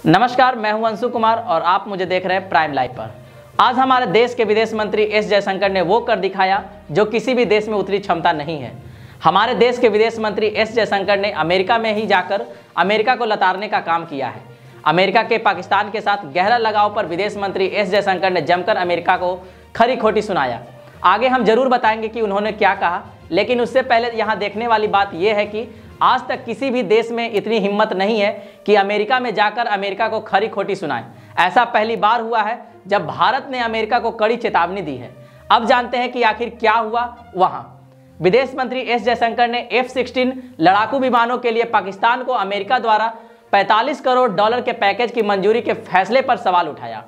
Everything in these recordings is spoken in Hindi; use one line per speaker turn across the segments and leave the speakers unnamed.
नमस्कार, मैं हूं अंशु कुमार और आप मुझे देख रहे हैं प्राइम लाइव पर। आज हमारे देश के विदेश मंत्री एस जयशंकर ने वो कर दिखाया जो किसी भी देश में उतनी क्षमता नहीं है। हमारे देश के विदेश मंत्री एस जयशंकर ने अमेरिका में ही जाकर अमेरिका को लताड़ने का काम किया है। अमेरिका के पाकिस्तान के साथ गहरा लगाव पर विदेश मंत्री एस जयशंकर ने जमकर अमेरिका को खरी खोटी सुनाया। आगे हम जरूर बताएंगे कि उन्होंने क्या कहा, लेकिन उससे पहले यहाँ देखने वाली बात यह है कि आज तक किसी भी देश में इतनी हिम्मत नहीं है कि अमेरिका में जाकर अमेरिका को खरी खोटी सुनाए। ऐसा पहली बार हुआ है जब भारत ने अमेरिका को कड़ी चेतावनी दी है। अब जानते हैं कि आखिर क्या हुआ वहां। विदेश मंत्री एस जयशंकर ने F-16 लड़ाकू विमानों के लिए पाकिस्तान को अमेरिका द्वारा 45 करोड़ डॉलर के पैकेज की मंजूरी के फैसले पर सवाल उठाया।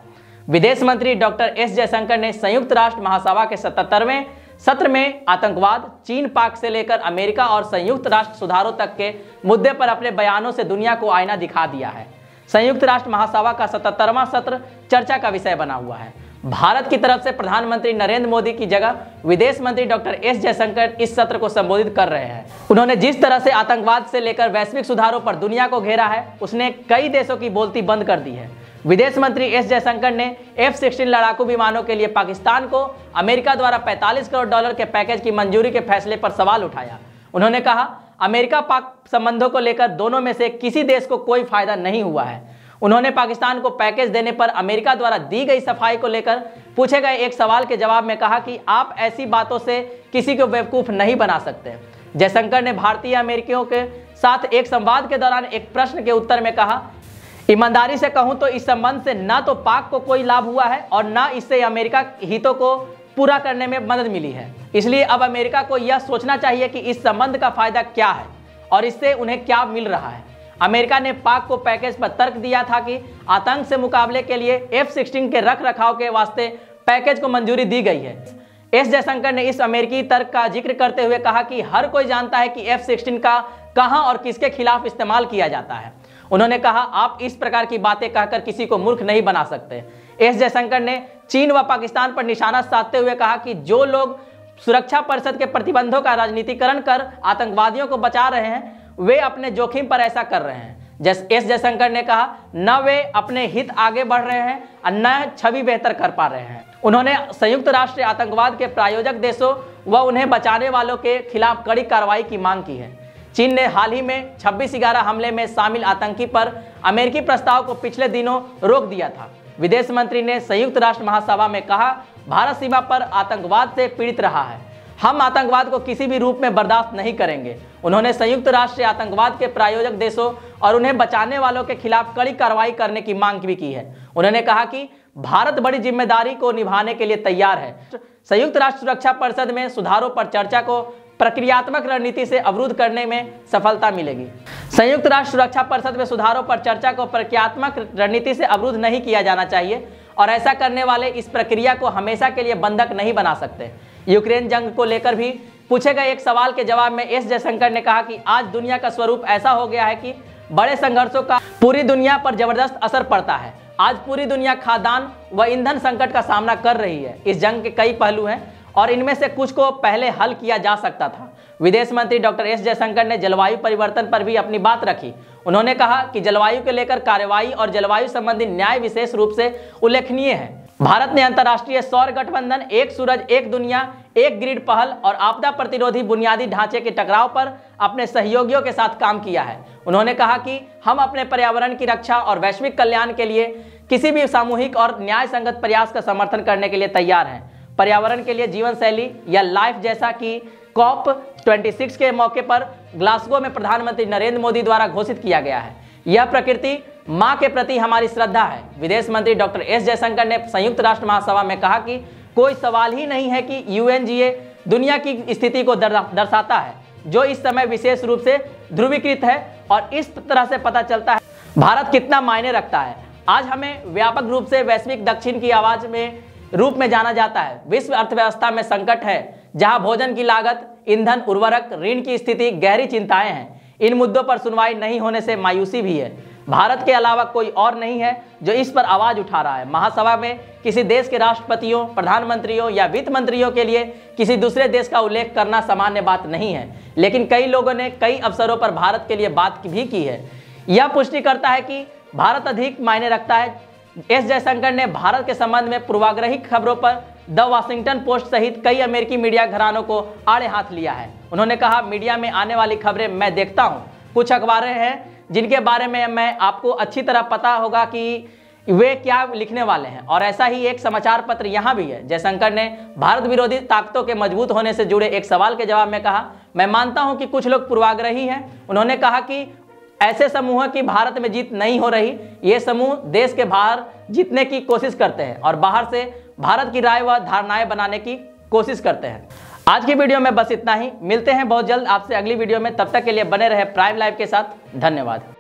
विदेश मंत्री डॉक्टर एस जयशंकर ने संयुक्त राष्ट्र महासभा के 77वें सत्र में आतंकवाद, चीन पाक से लेकर अमेरिका और संयुक्त राष्ट्र सुधारों तक के मुद्दे पर अपने बयानों से दुनिया को आईना दिखा दिया है। संयुक्त राष्ट्र महासभा का 77वां सत्र चर्चा का विषय बना हुआ है। भारत की तरफ से प्रधानमंत्री नरेंद्र मोदी की जगह विदेश मंत्री डॉक्टर एस जयशंकर इस सत्र को संबोधित कर रहे हैं। उन्होंने जिस तरह से आतंकवाद से लेकर वैश्विक सुधारों पर दुनिया को घेरा है, उसने कई देशों की बोलती बंद कर दी है। विदेश मंत्री एस जयशंकर ने F-16 लड़ाकू विमानों के लिए पाकिस्तान को अमेरिका द्वारा 45 करोड़ डॉलर के पैकेज की मंजूरी के फैसले पर सवाल उठाया। उन्होंने कहा, अमेरिका पाक संबंधों को लेकर दोनों में से किसी देश को कोई फायदा नहीं हुआ है। उन्होंने पाकिस्तान को पैकेज देने पर अमेरिका द्वारा दी गई सफाई को लेकर पूछे गए एक सवाल के जवाब में कहा कि आप ऐसी बातों से किसी को बेवकूफ नहीं बना सकते। जयशंकर ने भारतीय अमेरिकियों के साथ एक संवाद के दौरान एक प्रश्न के उत्तर में कहा, ईमानदारी से कहूं तो इस संबंध से न तो पाक को कोई लाभ हुआ है और न इससे अमेरिका हितों को पूरा करने में मदद मिली है। इसलिए अब अमेरिका को यह सोचना चाहिए कि इस संबंध का फायदा क्या है और इससे उन्हें क्या मिल रहा है। अमेरिका ने पाक को पैकेज पर तर्क दिया था कि आतंक से मुकाबले के लिए F-16 के रख रखाव के वास्ते पैकेज को मंजूरी दी गई है। एस जयशंकर ने इस अमेरिकी तर्क का जिक्र करते हुए कहा कि हर कोई जानता है कि F-16 का कहां और किसके खिलाफ इस्तेमाल किया जाता है। उन्होंने कहा, आप इस प्रकार की बातें कहकर किसी को मूर्ख नहीं बना सकते। एस जयशंकर ने चीन व पाकिस्तान पर निशाना साधते हुए कहा कि जो लोग सुरक्षा परिषद के प्रतिबंधों का राजनीतिकरण कर आतंकवादियों को बचा रहे हैं, वे अपने जोखिम पर ऐसा कर रहे हैं। एस जयशंकर ने कहा, न वे अपने हित आगे बढ़ रहे हैं और न छवि बेहतर कर पा रहे हैं। उन्होंने संयुक्त राष्ट्र आतंकवाद के प्रायोजक देशों व उन्हें बचाने वालों के खिलाफ कड़ी कार्रवाई की मांग की है। चीन ने हाल ही में 26/11 हमले में शामिल आतंकी पर अमेरिकी प्रस्ताव को पिछले दिनों रोक दिया था। विदेश मंत्री ने संयुक्त राष्ट्र महासभा में कहा, भारत सीमा पर आतंकवाद से पीड़ित रहा है। हम आतंकवाद को किसी भी रूप में बर्दाश्त नहीं करेंगे। उन्होंने संयुक्त राष्ट्र आतंकवाद के प्रायोजक देशों और उन्हें बचाने वालों के खिलाफ कड़ी कार्रवाई करने की मांग भी की है। उन्होंने कहा कि भारत बड़ी जिम्मेदारी को निभाने के लिए तैयार है। संयुक्त राष्ट्र सुरक्षा परिषद में सुधारों पर चर्चा को प्रक्रियात्मक रणनीति से अवरुद्ध करने में सफलता मिलेगी। संयुक्त राष्ट्र सुरक्षा परिषद में सुधारों पर चर्चा को प्रक्रियात्मक रणनीति से अवरुद्ध नहीं किया जाना चाहिए और ऐसा करने वाले इस प्रक्रिया को हमेशा के लिए बंधक नहीं बना सकते। यूक्रेन जंग को लेकर भी पूछे गए एक सवाल के जवाब में एस जयशंकर ने कहा कि आज दुनिया का स्वरूप ऐसा हो गया है कि बड़े संघर्षों का पूरी दुनिया पर जबरदस्त असर पड़ता है। आज पूरी दुनिया खाद्यान्न व ईंधन संकट का सामना कर रही है। इस जंग के कई पहलू हैं और इनमें से कुछ को पहले हल किया जा सकता था। विदेश मंत्री डॉक्टर एस जयशंकर ने जलवायु परिवर्तन पर भी अपनी बात रखी। उन्होंने कहा कि जलवायु के लेकर कार्रवाई और जलवायु संबंधी न्याय विशेष रूप से उल्लेखनीय है। भारत ने अंतर्राष्ट्रीय सौर गठबंधन, एक सूरज एक दुनिया, एक ग्रिड पहल और आपदा प्रतिरोधी बुनियादी ढांचे के टकराव पर अपने सहयोगियों के साथ काम किया है। उन्होंने कहा कि हम अपने पर्यावरण की रक्षा और वैश्विक कल्याण के लिए किसी भी सामूहिक और न्याय संगत प्रयास का समर्थन करने के लिए तैयार हैं। पर्यावरण के लिए जीवन शैली या लाइफ जैसा कि COP26 के मौके पर ग्लासगो में प्रधानमंत्री नरेंद्र मोदी द्वारा घोषित किया गया है। यह प्रकृति मां के प्रति हमारी श्रद्धा है। विदेश मंत्री डॉक्टर एस जयशंकर ने संयुक्त राष्ट्र महासभा में कहा कि कोई सवाल ही नहीं है कि UNGA दुनिया की स्थिति को दर्शाता है, जो इस समय विशेष रूप से ध्रुवीकृत है और इस तरह से पता चलता है भारत कितना मायने रखता है। आज हमें व्यापक रूप से वैश्विक दक्षिण की आवाज में रूप में जाना जाता है। विश्व अर्थव्यवस्था में संकट है, जहां भोजन की लागत, ईंधन, उर्वरक, ऋण की स्थिति गहरी चिंताएं हैं। इन मुद्दों पर सुनवाई नहीं होने से मायूसी भी है। भारत के अलावा कोई और नहीं है जो इस पर आवाज उठा रहा है। महासभा में किसी देश के राष्ट्रपतियों, प्रधानमंत्रियों या वित्त मंत्रियों के लिए किसी दूसरे देश का उल्लेख करना सामान्य बात नहीं है, लेकिन कई लोगों ने कई अवसरों पर भारत के लिए बात भी की है। यह पुष्टि करता है कि भारत अधिक मायने रखता है। एस जयशंकर ने भारत के संबंध में पूर्वाग्रही खबरों पर द वाशिंगटन पोस्ट सहित कई अमेरिकी मीडिया घरानों को आड़े हाथ लिया है। उन्होंने कहा, मीडिया में आने वाली खबरें मैं देखता हूं। कुछ अखबारें हैं जिनके बारे में मैं आपको अच्छी तरह पता होगा कि वे क्या लिखने वाले हैं, और ऐसा ही एक समाचार पत्र यहाँ भी है। जयशंकर ने भारत विरोधी ताकतों के मजबूत होने से जुड़े एक सवाल के जवाब में कहा, मैं मानता हूं कि कुछ लोग पूर्वाग्रही हैं। उन्होंने कहा कि ऐसे समूह की भारत में जीत नहीं हो रही। ये समूह देश के बाहर जीतने की कोशिश करते हैं और बाहर से भारत की राय व धारणाएं बनाने की कोशिश करते हैं। आज की वीडियो में बस इतना ही। मिलते हैं बहुत जल्द आपसे अगली वीडियो में। तब तक के लिए बने रहे प्राइम लाइव के साथ। धन्यवाद।